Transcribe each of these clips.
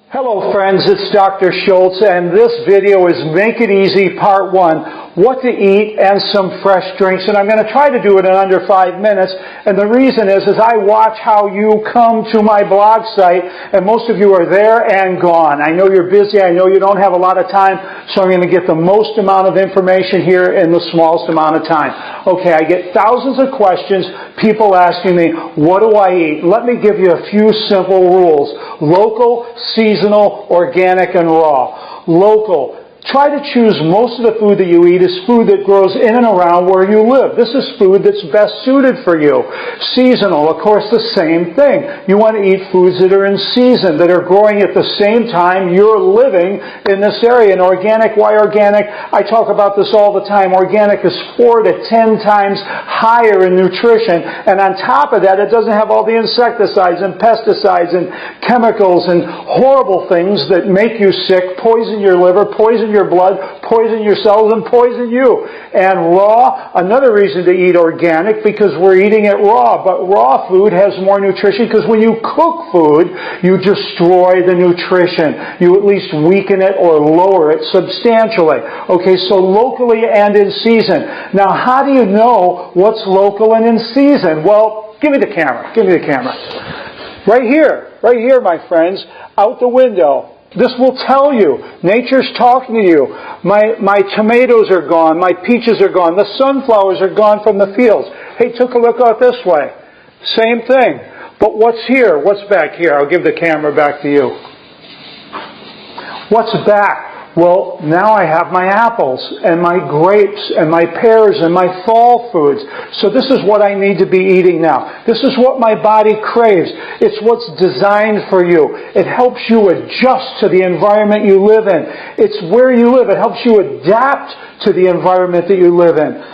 Hello friends, it's Dr. Schultz, and this video is Make It Easy Part 1, what to eat and some fresh drinks. And I'm going to try to do it in under 5 minutes. And the reason is I watch how you come to my blog site, and most of you are there and gone. I know you're busy, I know you don't have a lot of time, so I'm going to get the most amount of information here in the smallest amount of time. Okay, I get thousands of questions, people asking me, what do I eat? Let me give you a few simple rules. Local, seasonal, organic, and raw. Local. Try to choose most of the food that you eat is food that grows in and around where you live. This is food that's best suited for you. Seasonal, of course, the same thing. You want to eat foods that are in season, that are growing at the same time you're living in this area. And organic, why organic? I talk about this all the time. Organic is 4 to 10 times higher in nutrition. And on top of that, it doesn't have all the insecticides and pesticides and chemicals and horrible things that make you sick, poison your liver, poison your blood, poison your cells, and poison you. And raw, another reason to eat organic, because we're eating it raw. But raw food has more nutrition because when you cook food, you destroy the nutrition. You at least weaken it or lower it substantially. Okay, so locally and in season. Now, how do you know what's local and in season? Well, give me the camera. Give me the camera. Right here, my friends, out the window. This will tell you. Nature's talking to you. My tomatoes are gone. My peaches are gone. The sunflowers are gone from the fields. Hey, took a look out this way. Same thing. But what's here? What's back here? I'll give the camera back to you. What's back? Well, now I have my apples and my grapes and my pears and my fall foods. So this is what I need to be eating now. This is what my body craves. It's what's designed for you. It helps you adjust to the environment you live in. It's where you live. It helps you adapt to the environment that you live in.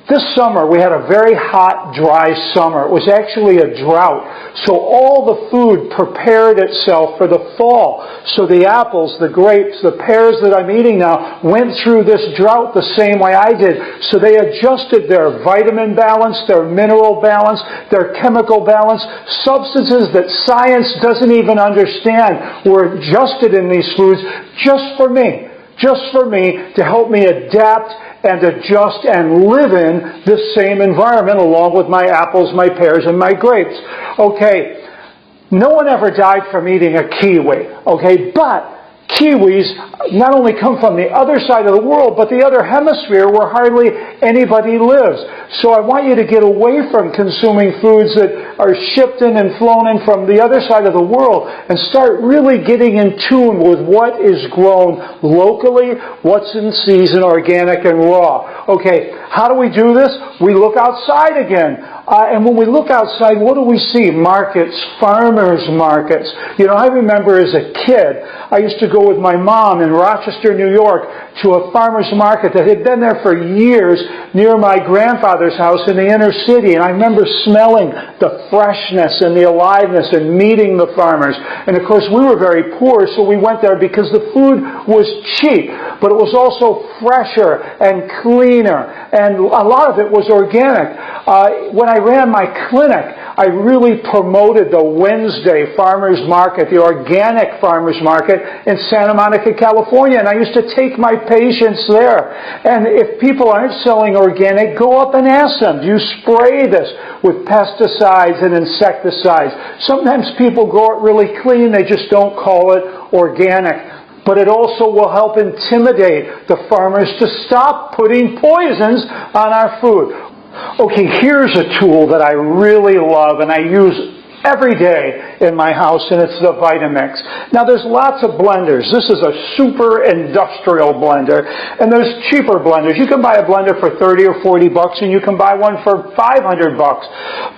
This summer, we had a very hot, dry summer. It was actually a drought. So all the food prepared itself for the fall. So the apples, the grapes, the pears that I'm eating now went through this drought the same way I did. So they adjusted their vitamin balance, their mineral balance, their chemical balance. Substances that science doesn't even understand were adjusted in these foods just for me. Just for me to help me adapt and adjust and live in this same environment along with my apples, my pears, and my grapes. Okay, no one ever died from eating a kiwi, okay, but kiwis not only come from the other side of the world, but the other hemisphere where hardly anybody lives. So I want you to get away from consuming foods that are shipped in and flown in from the other side of the world and start really getting in tune with what is grown locally, what's in season, organic and raw. Okay, how do we do this? We look outside again. And when we look outside, what do we see? Markets, farmers markets. You know, I remember as a kid, I used to go with my mom in Rochester, New York, to a farmer's market that had been there for years near my grandfather's house in the inner city. And I remember smelling the freshness and the aliveness and meeting the farmers. And of course, we were very poor, so we went there because the food was cheap, but it was also fresher and cleaner. And a lot of it was organic. When I ran my clinic, I really promoted the Wednesday farmers market, the organic farmers market in Santa Monica, California. And I used to take my patients there. And if people aren't selling organic, go up and ask them, do you spray this with pesticides and insecticides? Sometimes people grow it really clean, they just don't call it organic. But it also will help intimidate the farmers to stop putting poisons on our food. Okay, here's a tool that I really love and I use every day in my house, and it's the Vitamix. Now, there's lots of blenders. This is a super industrial blender, and there's cheaper blenders. You can buy a blender for 30 or 40 bucks, and you can buy one for 500 bucks.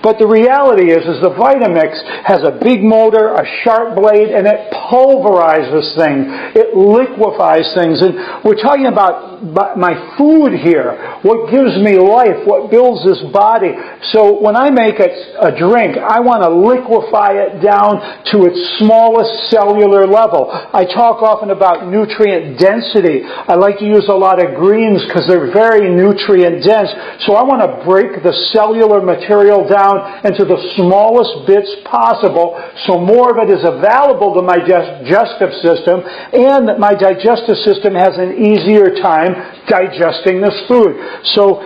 But the reality is the Vitamix has a big motor, a sharp blade, and it pulverizes things. It liquefies things. And we're talking about my food here, what gives me life, what builds this body. So when I make a drink, I want to liquefy it down to its smallest cellular level. I talk often about nutrient density. I like to use a lot of greens because they're very nutrient dense. So I want to break the cellular material down into the smallest bits possible so more of it is available to my digestive system and that my digestive system has an easier time digesting this food. So,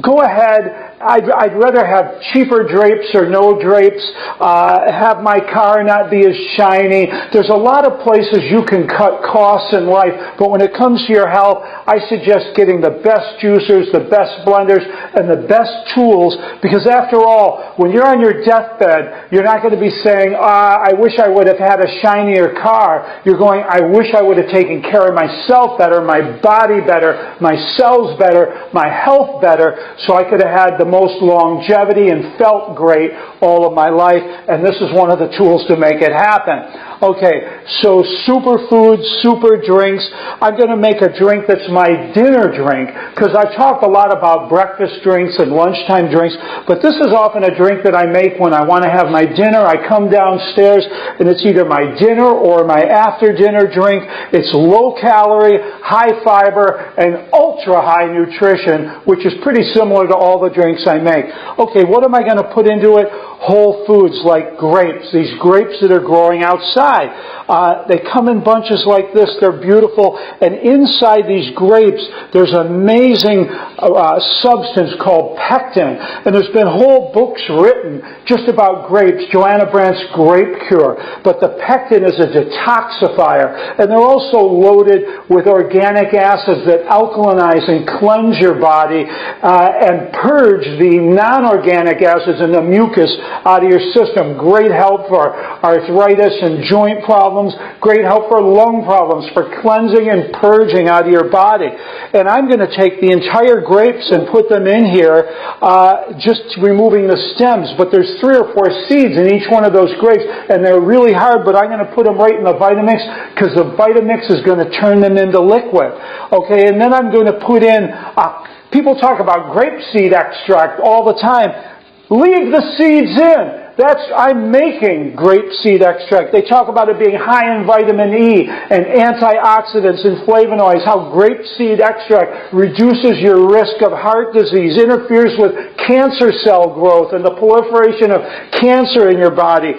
go ahead. I'd rather have cheaper drapes or no drapes, have my car not be as shiny. There's a lot of places you can cut costs in life, but when it comes to your health, I suggest getting the best juicers, the best blenders, and the best tools, because after all, when you're on your deathbed, you're not going to be saying, I wish I would have had a shinier car. You're going, I wish I would have taken care of myself better, my body better, my cells better, my health better, so I could have had the most longevity and felt great all of my life, and this is one of the tools to make it happen. Okay, so superfoods, super drinks. I'm going to make a drink that's my dinner drink, because I've talked a lot about breakfast drinks and lunchtime drinks, but this is often a drink that I make when I want to have my dinner. I come downstairs, and it's either my dinner or my after-dinner drink. It's low-calorie, high-fiber, and ultra-high nutrition, which is pretty similar to all the drinks I make. Okay, what am I going to put into it? Whole foods like grapes, these grapes that are growing outside. They come in bunches like this. They're beautiful. And inside these grapes, there's an amazing substance called pectin. And there's been whole books written just about grapes, Joanna Brandt's Grape Cure. But the pectin is a detoxifier. And they're also loaded with organic acids that alkalinize and cleanse your body and purge the non-organic acids and the mucus out of your system. Great help for arthritis and joint problems. Great help for lung problems, for cleansing and purging out of your body. And I'm going to take the entire grapes and put them in here, just removing the stems. But there's 3 or 4 seeds in each one of those grapes, and they're really hard, but I'm going to put them right in the Vitamix because the Vitamix is going to turn them into liquid. Okay, and then I'm going to put in, people talk about grapeseed extract all the time. Leave the seeds in. I'm making grapeseed extract. They talk about it being high in vitamin E and antioxidants and flavonoids, how grapeseed extract reduces your risk of heart disease, interferes with cancer cell growth and the proliferation of cancer in your body,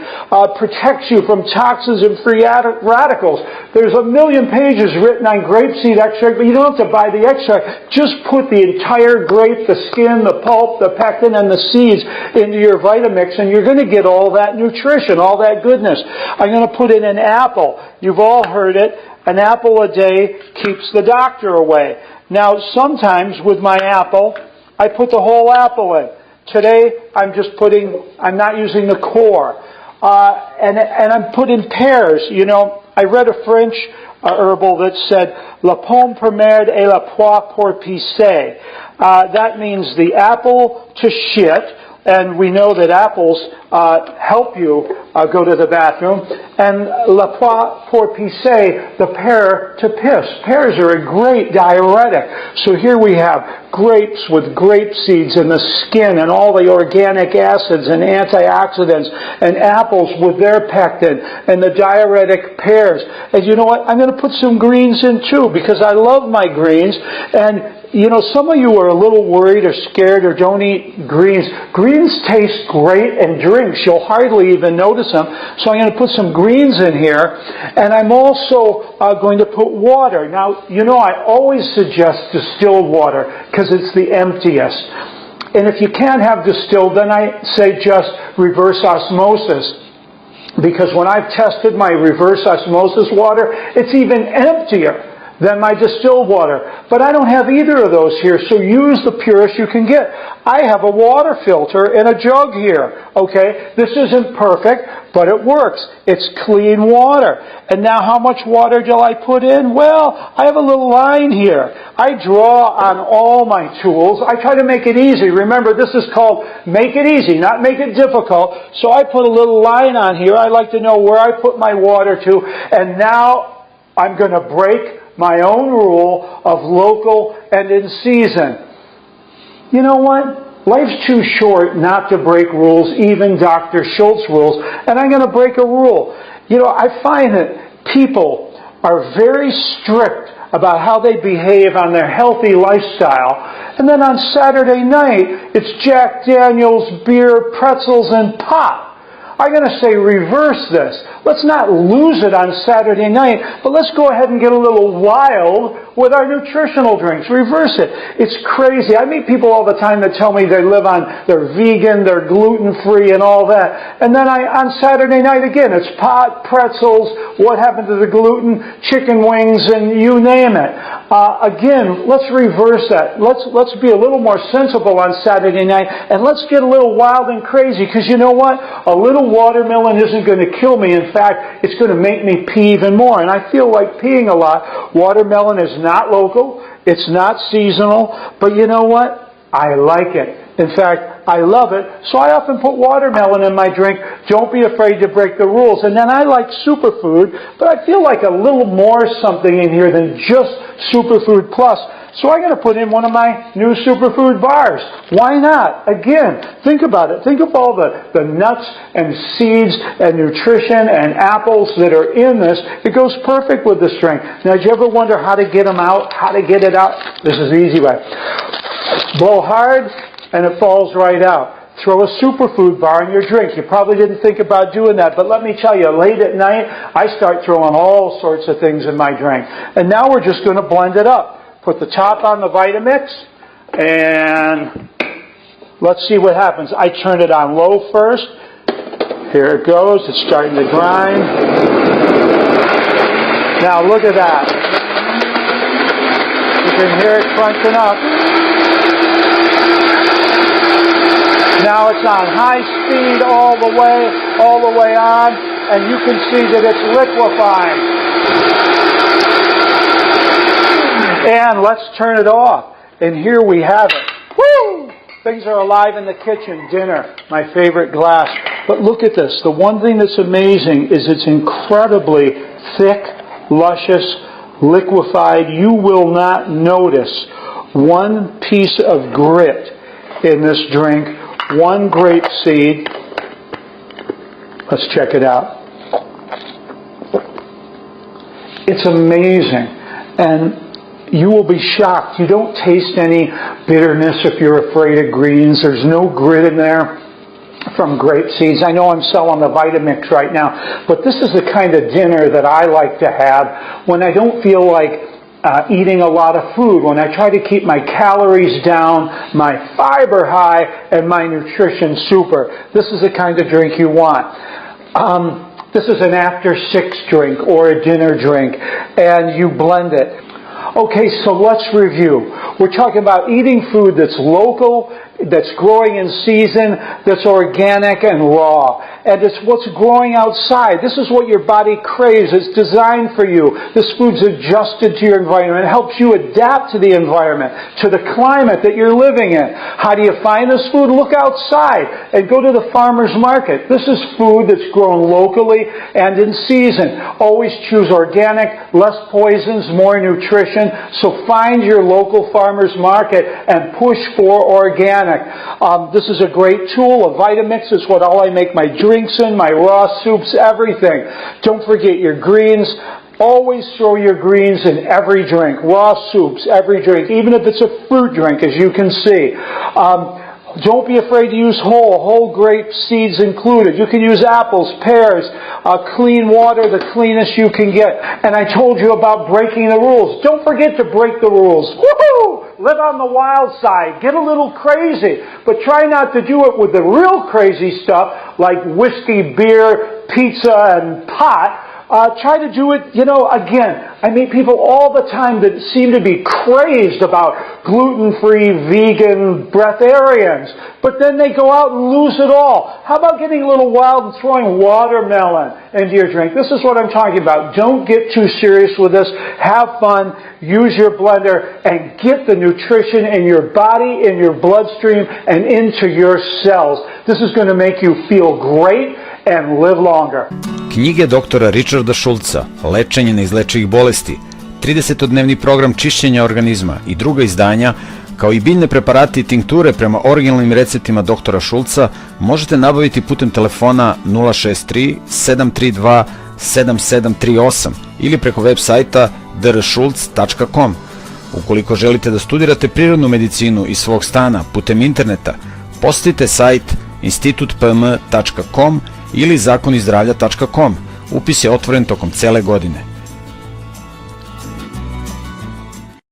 protects you from toxins and free radicals. There's 1 million pages written on grapeseed extract, but you don't have to buy the extract. Just put the entire grape, the skin, the pulp, the pectin, and the seeds into your Vitamix, and you're going to get all that nutrition, all that goodness. I'm going to put in an apple. You've all heard it. An apple a day keeps the doctor away. Now, sometimes with my apple, I put the whole apple in. Today, I'm not using the core. And I'm putting pears. I read a French herbal that said, la pomme première et la poire pour pisser. That means the apple to shit. And we know that apples help you go to the bathroom. And la poire pour pisser, the pear to piss. Pears are a great diuretic. So here we have grapes with grape seeds and the skin and all the organic acids and antioxidants, and apples with their pectin and the diuretic pears. And you know what? I'm going to put some greens in too, because I love my greens. And some of you are a little worried or scared or don't eat greens. Greens taste great in drinks. You'll hardly even notice them. So I'm going to put some greens in here. And I'm also going to put water. Now, I always suggest distilled water because it's the emptiest. And if you can't have distilled, then I say just reverse osmosis. Because when I've tested my reverse osmosis water, it's even emptier than my distilled water. But I don't have either of those here, so use the purest you can get. I have a water filter in a jug here, okay? This isn't perfect, but it works. It's clean water. And now how much water do I put in? Well, I have a little line here. I draw on all my tools. I try to make it easy. Remember, this is called make it easy, not make it difficult. So I put a little line on here. I like to know where I put my water to. And now I'm going to break my own rule of local and in season. You know what? Life's too short not to break rules, even Dr. Schultz rules, and I'm going to break a rule. You know, I find that people are very strict about how they behave on their healthy lifestyle, and then on Saturday night, it's Jack Daniels, beer, pretzels, and pot. I'm going to say reverse this. Let's not lose it on Saturday night, but let's go ahead and get a little wild with our nutritional drinks. Reverse it. It's crazy. I meet people all the time that tell me they're vegan, they're gluten-free and all that. And then on Saturday night again, it's pot, pretzels, what happened to the gluten, chicken wings, and you name it. Again, let's reverse that. Let's be a little more sensible on Saturday night, and let's get a little wild and crazy, because you know what? A little watermelon isn't going to kill me. In fact, it's going to make me pee even more. And I feel like peeing a lot. Watermelon is not local. It's not seasonal. But you know what? I like it. In fact, I love it. So I often put watermelon in my drink. Don't be afraid to break the rules. And then I like Superfood, but I feel like a little more something in here than just Superfood Plus. So I'm going to put in one of my new Superfood bars. Why not? Again, think about it. Think of all the nuts and seeds and nutrition and apples that are in this. It goes perfect with this drink. Now, did you ever wonder how to get them out? How to get it out? This is the easy way. Blow hard, and it falls right out. Throw a Superfood bar in your drink. You probably didn't think about doing that, but let me tell you, late at night, I start throwing all sorts of things in my drink. And now we're just going to blend it up. Put the top on the Vitamix, and let's see what happens. I turn it on low first. Here it goes. It's starting to grind. Now look at that. You can hear it crunching up. Now it's on high speed all the way on, and you can see that it's liquefying. And let's turn it off. And here we have it. Woo! Things are alive in the kitchen. Dinner, my favorite glass. But look at this. The one thing that's amazing is it's incredibly thick, luscious, liquefied. You will not notice one piece of grit in this drink, one grape seed. Let's check it out. It's amazing. And you will be shocked. You don't taste any bitterness if you're afraid of greens. There's no grit in there from grape seeds. I know I'm selling the Vitamix right now, but this is the kind of dinner that I like to have when I don't feel like eating a lot of food, when I try to keep my calories down, my fiber high, and my nutrition super. This is the kind of drink you want. This is an after 6 drink or a dinner drink, and you blend it. Okay, so let's review. We're talking about eating food that's local, that's growing in season, that's organic and raw. And it's what's growing outside. This is what your body craves. It's designed for you. This food's adjusted to your environment. It helps you adapt to the environment, to the climate that you're living in. How do you find this food? Look outside and go to the farmer's market. This is food that's grown locally and in season. Always choose organic, less poisons, more nutrition. So find your local farmer's market and push for organic. This is a great tool. A Vitamix is what all I make my drinks in, my raw soups, everything. Don't forget your greens. Always throw your greens in every drink. Raw soups, every drink, even if it's a fruit drink, as you can see. Don't be afraid to use whole grape seeds included. You can use apples, pears, clean water, the cleanest you can get. And I told you about breaking the rules. Don't forget to break the rules. Woohoo! Live on the wild side. Get a little crazy. But try not to do it with the real crazy stuff like whiskey, beer, pizza, and pot. Try to do it, again, I meet people all the time that seem to be crazed about gluten-free, vegan breatharians, but then they go out and lose it all. How about getting a little wild and throwing watermelon into your drink? This is what I'm talking about. Don't get too serious with this. Have fun. Use your blender and get the nutrition in your body, in your bloodstream, and into your cells. This is going to make you feel great and live longer. Knjige doktora Ričarda Šulca, Lečenje neizlečivih bolesti, 30-dnevni program čišćenja organizma i druga izdanja kao i biljne preparate i tinkture prema originalnim receptima doktora Šulca možete nabaviti putem telefona 063 732 7738 ili preko web sajta dršulc.com. Ukoliko želite da studirate prirodnu medicinu iz svog stana putem interneta, posetite sajt institutpm.com ili zakonizdravlja.com. Upis je otvoren tokom cele godine.